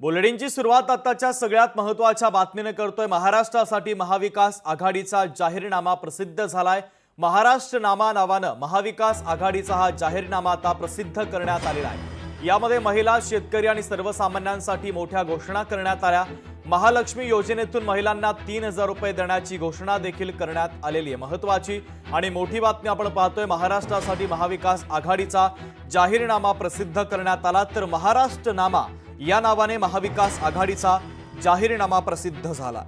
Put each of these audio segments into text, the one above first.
बुलेटिनची सुरुवात आताच्या सगळ्यात महत्त्वाच्या बातमीने करतोय। महाराष्ट्रासाठी महाविकास आघाडीचा जाहीरनामा प्रसिद्ध झालाय। महाराष्ट्र नामा नावाने महाविकास आघाडीचा हा जाहीरनामा आता प्रसिद्ध करण्यात आलेला आहे। यामध्ये महिला, शेतकरी आणि सर्वसामान्यांसाठी मोठ्या घोषणा करण्यात आल्या। महालक्ष्मी योजनेतून महिलांना 3000 रुपये देण्याची घोषणा देखील करण्यात आलेली आहे। महत्त्वाची आणि मोठी बातमी आपण पाहतोय। महाराष्ट्रासाठी महाविकास आघाडीचा जाहीरनामा प्रसिद्ध करण्यात आला, तर महाराष्ट्र नामा या नावाने महाविकास आघाडीचा जाहीरनामा प्रसिद्ध झाला।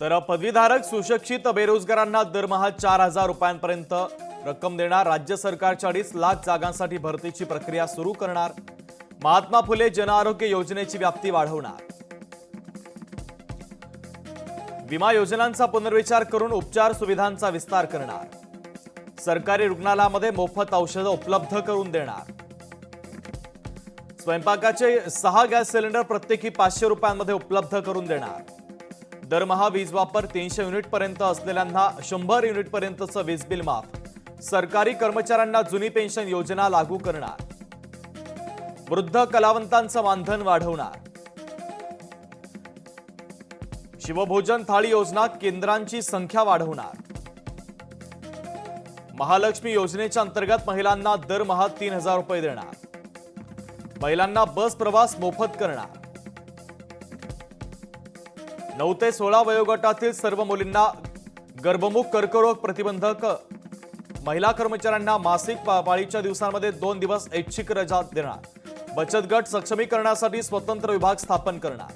तर पदवीधारक सुशिक्षित बेरोजगारांना दरमहा 4000 रुपयांपर्यंत रक्कम देणार। राज्य सरकार 40 लाख जागांसाठी भरतीची प्रक्रिया सुरू करणार। महात्मा फुले जन आरोग्य योजनेची व्याप्ती वाढवणार। विमा योजनांचा पुनर्विचार करून उपचार सुविधांचा विस्तार करणार। सरकारी रुग्णालयामध्ये मोफत औषधं उपलब्ध करून देणार। स्वयंपाकाचे 6 गॅस सिलेंडर प्रत्येकी 500 रुपयांमध्ये उपलब्ध करून देणार। दरमहा वीज वापर 300 युनिट पर्यंत असलेल्यांना 100 युनिट पर्यंतचं वीज बिल माफ। सरकारी कर्मचाऱ्यांना जुनी पेन्शन योजना लागू करणार। वृद्ध कलावंतांचं मानधन वाढवणार। शिवभोजन थाळी योजना केंद्रांची संख्या वाढवणार। महालक्ष्मी योजनेच्या अंतर्गत महिलांना दरमहा 3000 रुपये देणार। महिलांना बस प्रवास मोफत करणार। 9 ते 16 वयोगटातील सर्व मुलींना गर्भमुख कर्करोग प्रतिबंधक। महिला कर्मचाऱ्यांना मासिक पाळीच्या दिवसांमध्ये 2 दिवस ऐच्छिक रजा देणार। बचत गट सक्षमीकरणासाठी स्वतंत्र विभाग स्थापन करणार।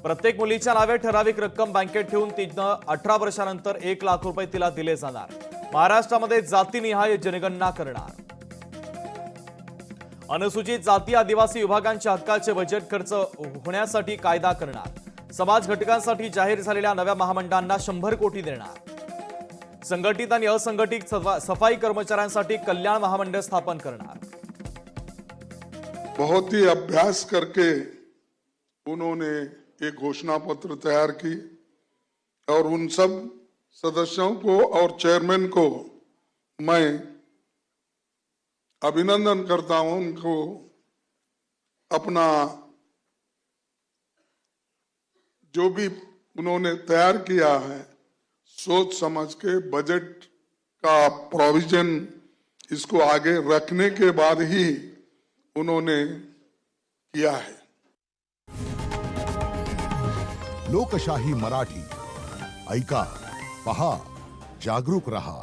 प्रत्येक मुलीच्या नावे ठराविक रक्कम बँकेत ठेवून तिनं 18 वर्षानंतर 1 लाख रुपये तिला दिले जाणार। महाराष्ट्रामध्ये जातीनिहाय जनगणना करणार। अनुसूचित जाती आदिवासी विभागांच्या हक्काचे बजेट खर्च होण्यासाठी कायदा करणार। समाज घटकांसाठी जाहीर झालेल्या नव्या महामंडळांना 100 कोटी देणार। संघटित आणि असंघटित सफाई कर्मचाऱ्यांसाठी कल्याण महामंडळ स्थापन करणार। बहुत ही अभ्यास करके उन्होंने एक घोषणा पत्र तैयार की और उन सब सदस्यों को और चेयरमैन को मैं अभिनंदन करता हूं। उनको अपना जो भी उन्होंने तैयार किया है सोच समझ के बजट का प्रोविजन इसको आगे रखने के बाद ही उन्होंने किया है। लोकशाही मराठी ऐका, पहा, जागरूक रहा।